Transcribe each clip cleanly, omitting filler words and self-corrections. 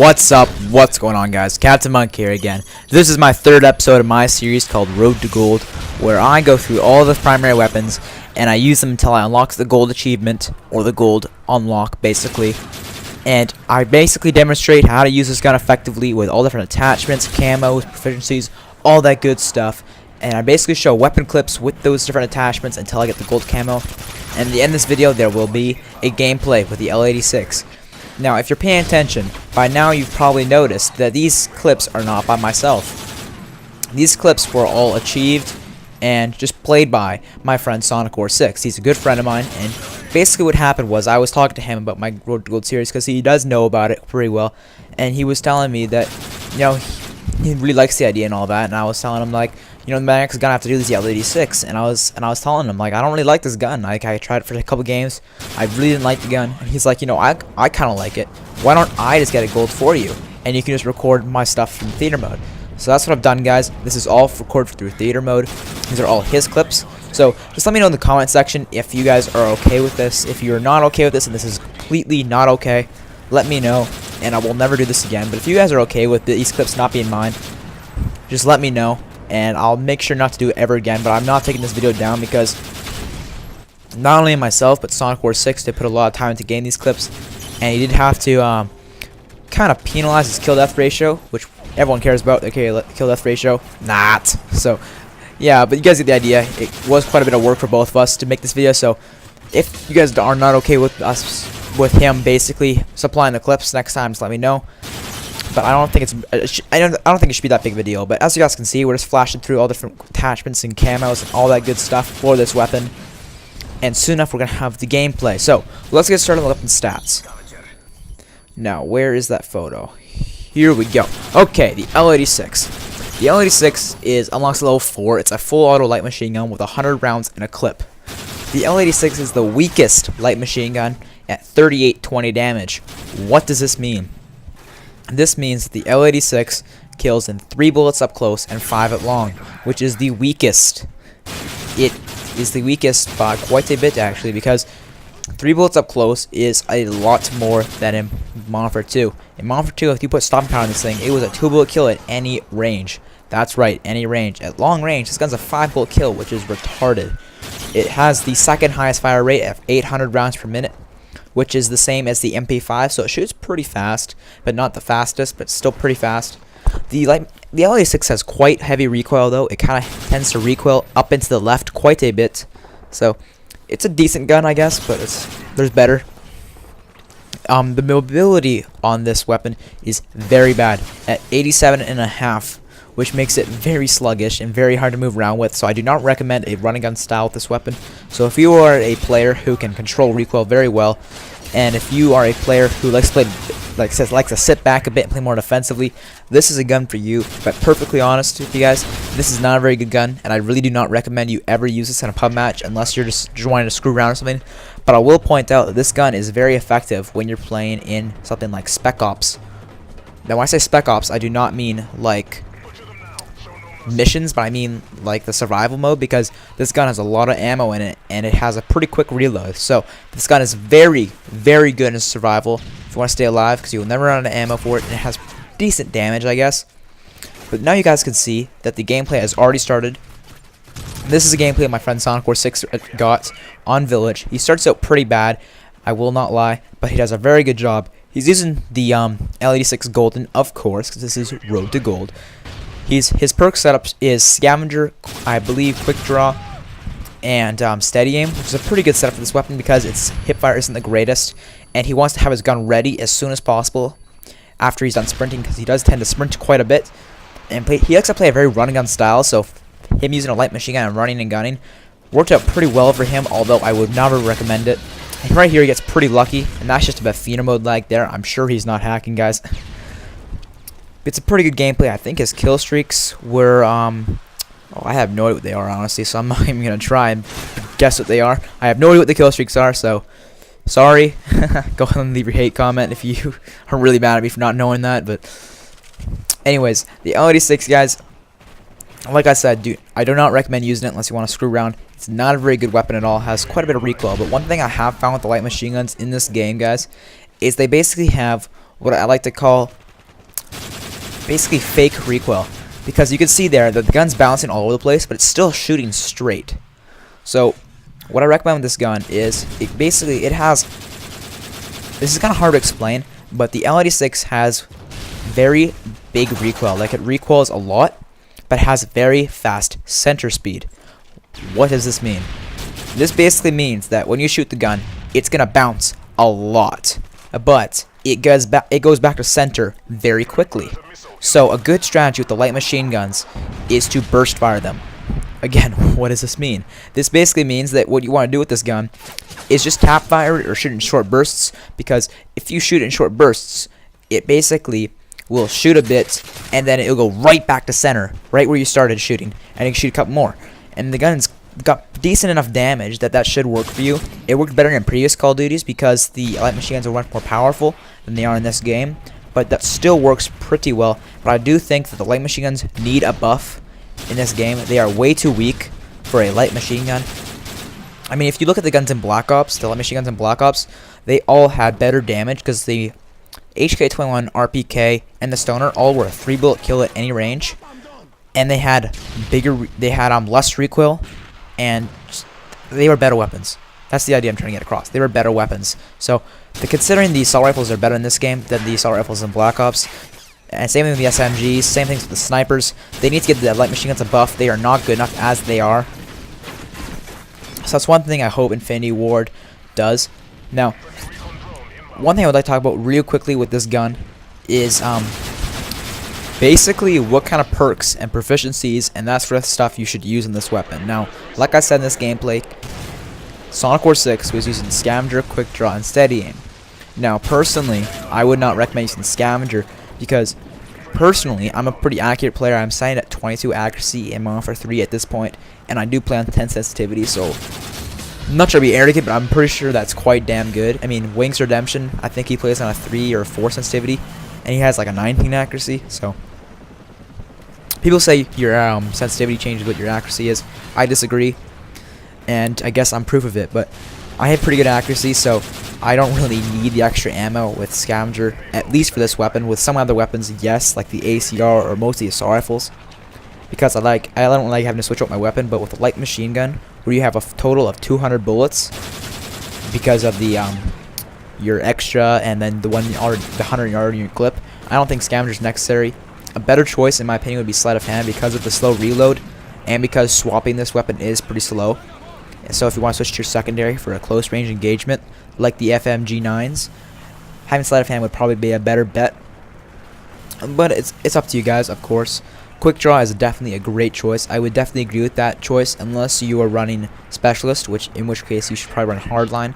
What's up? What's going on, guys? Captain Monk here again. This is my third episode of my series called Road to Gold, where I go through all the primary weapons and I use them until I unlock the gold achievement, or the gold unlock basically. And I basically demonstrate how to use this gun effectively with all different attachments, camos, proficiencies, all that good stuff. And I basically show weapon clips with those different attachments until I get the gold camo. And at the end of this video there will be a gameplay with the L86. Now, if you're paying attention, by now you've probably noticed that these clips are not by myself. These clips were all achieved and just played by my friend Sonic6. He's a good friend of mine, and basically what happened was I was talking to him about my Road to Gold series because he does know about it pretty well, and he was telling me that, you know, he really likes the idea and all that, and I was telling him, like, you know, the next gun I have to do is the L86, and I was telling him, like, I don't really like this gun. Like, I tried it for a couple games, I really didn't like the gun, and he's like, you know, I kind of like it. Why don't I just get a gold for you, and you can just record my stuff from theater mode? So that's what I've done, guys. This is all recorded through theater mode. These are all his clips. So just let me know in the comment section if you guys are okay with this. If you're not okay with this and this is completely not okay, let me know, and I will never do this again. But if you guys are okay with these clips not being mine, just let me know, and I'll make sure not to do it ever again. But I'm not taking this video down because not only myself, but Sonic6 did put a lot of time into getting these clips, and he did have to kind of penalize his kill-death ratio, which everyone cares about. The kill-death ratio, not. So yeah, but you guys get the idea. It was quite a bit of work for both of us to make this video. So if you guys are not okay with us, with him basically supplying the clips next time, just let me know. But I don't think I don't think it should be that big of a deal. But as you guys can see, we're just flashing through all different attachments and camos and all that good stuff for this weapon. And soon enough, we're gonna have the gameplay. So let's get started with weapon stats. Now, where is that photo? Here we go. Okay, the L86. The L86 is unlocks level 4. It's a full auto light machine gun with 100 rounds in a clip. The L86 is the weakest light machine gun at 3820 damage. What does this mean? This means that the L86 kills in 3 bullets up close and 5 at long, which is the weakest. It is the weakest by quite a bit, actually, because 3 bullets up close is a lot more than in Modern Warfare 2. In Modern Warfare 2, if you put stopping power on this thing, it was a 2-bullet kill at any range. That's right, any range. At long range, this gun's a 5-bullet kill, which is retarded. It has the second highest fire rate of 800 rounds per minute, which is the same as the MP5, so it shoots pretty fast, but not the fastest, but still pretty fast. The L86 has quite heavy recoil, though. It kind of tends to recoil up into the left quite a bit, so it's a decent gun, I guess, but there's better. The mobility on this weapon is very bad at 87.5, which makes it very sluggish and very hard to move around with. So I do not recommend a running gun style with this weapon. So if you are a player who can control recoil very well, and if you are a player who likes to play, likes to sit back a bit and play more defensively, this is a gun for you. But perfectly honest with you guys, this is not a very good gun, and I really do not recommend you ever use this in a pub match unless you're just wanting to screw around or something. But I will point out that this gun is very effective when you're playing in something like Spec Ops. Now, when I say Spec Ops, I do not mean like missions, but I mean like the survival mode, because this gun has a lot of ammo in it and it has a pretty quick reload. So this gun is very, very good in survival if you want to stay alive, because you'll never run out of ammo for it, and it has decent damage, I guess. But now you guys can see that the gameplay has already started. This is a gameplay my friend Sonic6 got on Village. He starts out pretty bad, I will not lie, but he does a very good job. He's using the L86 Golden, of course, because this is Road to Gold. His perk setup is Scavenger, I believe, Quickdraw, and Steady Aim, which is a pretty good setup for this weapon because its hipfire isn't the greatest, and he wants to have his gun ready as soon as possible after he's done sprinting, because he does tend to sprint quite a bit, and he likes to play a very running gun style. So him using a light machine gun and running and gunning worked out pretty well for him, although I would never recommend it. And right here he gets pretty lucky, and that's just a bit theater mode lag there. I'm sure he's not hacking, guys. It's a pretty good gameplay. I think his Killstreaks were, oh, I have no idea what they are, honestly, so I'm not even going to try and guess what they are. I have no idea what the Killstreaks are, so sorry. Go ahead and leave your hate comment if you are really mad at me for not knowing that. But anyways, the L86, guys, like I said, dude, I do not recommend using it unless you want to screw around. It's not a very good weapon at all. It has quite a bit of recoil, but one thing I have found with the light machine guns in this game, guys, is they basically have what I like to call basically fake recoil, because you can see there that the gun's bouncing all over the place, but it's still shooting straight. So what I recommend with this gun is it has, this is kind of hard to explain, but the L86 has very big recoil. Like, it recoils a lot, but has very fast center speed. What does this mean? This basically means that when you shoot the gun, it's gonna bounce a lot, but it goes back to center very quickly. So a good strategy with the light machine guns is to burst fire them. Again, what does this mean? This basically means that what you want to do with this gun is just tap fire or shoot in short bursts, because if you shoot in short bursts, it basically will shoot a bit and then it'll go right back to center, right where you started shooting, and you can shoot a couple more. And the gun's got decent enough damage that should work for you. It worked better in previous Call of Duties because the light machine guns are much more powerful than they are in this game, but that still works pretty well. But I do think that the light machine guns need a buff in this game. They are way too weak for a light machine gun. I mean, if you look at the guns in Black Ops, the light machine guns in Black Ops, they all had better damage because the HK21, RPK, and the Stoner all were a 3-bullet kill at any range, and they had less recoil, and they were better weapons. That's the idea I'm trying to get across. They were better weapons. So, considering the assault rifles are better in this game than the assault rifles in Black Ops, and same thing with the SMGs, same things with the snipers, they need to get the light machine guns a buff. They are not good enough as they are. So that's one thing I hope Infinity Ward does. Now, one thing I would like to talk about real quickly with this gun is basically what kind of perks and proficiencies and that sort of stuff you should use in this weapon. Now, like I said in this gameplay, Sonic War 6 was using Scavenger, Quickdraw, and Steady Aim. Now, personally, I would not recommend using Scavenger because, personally, I'm a pretty accurate player. I'm signed at 22 accuracy in Modern Warfare 3 at this point, and I do play on 10 sensitivity, so I'm not trying to be arrogant, but I'm pretty sure that's quite damn good. I mean, Wings Redemption, I think he plays on a 3 or 4 sensitivity, and he has like a 19 accuracy, so people say your sensitivity changes what your accuracy is. I disagree, and I guess I'm proof of it, but I have pretty good accuracy, so I don't really need the extra ammo with Scavenger, at least for this weapon. With some other weapons, yes, like the ACR or most of the assault rifles, because I don't like having to switch out my weapon. But with a light machine gun, where you have a total of 200 bullets, because of the your extra and then the 100 yard in your clip, I don't think Scavenger is necessary. A better choice, in my opinion, would be sleight of hand because of the slow reload, and because swapping this weapon is pretty slow. And so if you want to switch to your secondary for a close range engagement, like the FMG9s, having sleight of hand would probably be a better bet. But it's up to you guys, of course. Quickdraw is definitely a great choice. I would definitely agree with that choice, unless you are running Specialist, in which case you should probably run Hardline,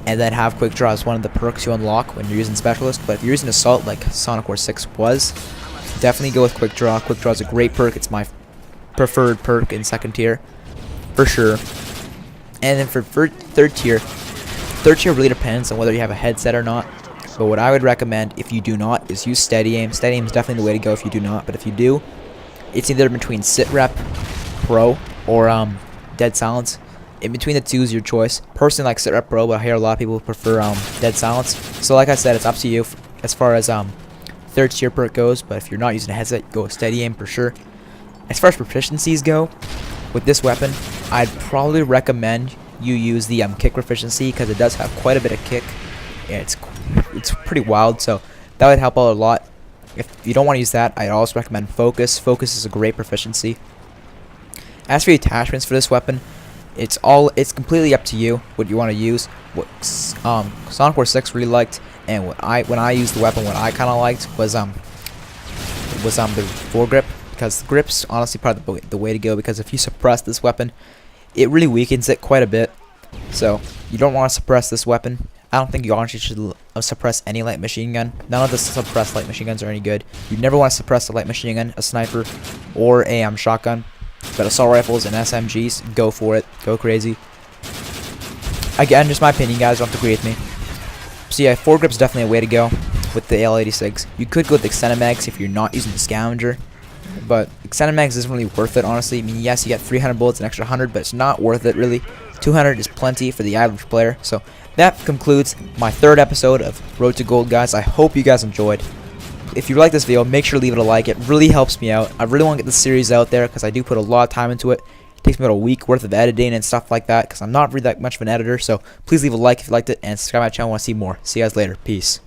and then have Quickdraw as one of the perks you unlock when you're using Specialist. But if you're using Assault, like Sonic War 6 was, definitely go with Quickdraw. Quickdraw is a great perk. It's my preferred perk in second tier, for sure. And then for third tier really depends on whether you have a headset or not. But what I would recommend, if you do not, is use Steady Aim. Steady Aim is definitely the way to go if you do not. But if you do, it's either between Sitrep Pro or Dead Silence. In between the two is your choice. Personally, I like Sitrep Pro, but I hear a lot of people prefer Dead Silence. So like I said, it's up to you as far as third tier perk goes. But if you're not using a headset, go with Steady Aim for sure. As far as proficiencies go, with this weapon, I'd probably recommend you use the kick proficiency, because it does have quite a bit of kick. Yeah, it's pretty wild, so that would help out a lot. If you don't want to use that, I'd also recommend Focus. Focus is a great proficiency. As for the attachments for this weapon, it's completely up to you what you want to use. What Sonic War 6 really liked, and when I used the weapon, what I kind of liked was the foregrip. Because the grip's honestly probably the way to go, because if you suppress this weapon, it really weakens it quite a bit. So you don't want to suppress this weapon. I don't think you honestly should suppress any light machine gun. None of the suppressed light machine guns are any good. You never want to suppress a light machine gun, a sniper, or a shotgun. But assault rifles and SMGs, go for it. Go crazy. Again, just my opinion, guys. Don't have to agree with me. So yeah, foregrip's definitely a way to go with the L86. You could go with extended mags if you're not using the Scavenger. But extended mags isn't really worth it, honestly. I mean, yes, you get 300 bullets, an extra 100, but it's not worth it, really. 200 is plenty for the average player. So that concludes my third episode of Road to Gold, guys. I hope you guys enjoyed. if you like this video, make sure to leave it a like. It really helps me out. I really want to get this series out there because I do put a lot of time into it. It takes me about a week worth of editing and stuff like that because I'm not really that much of an editor. So please leave a like if you liked it and subscribe to my channel if you want to see more. See you guys later. Peace.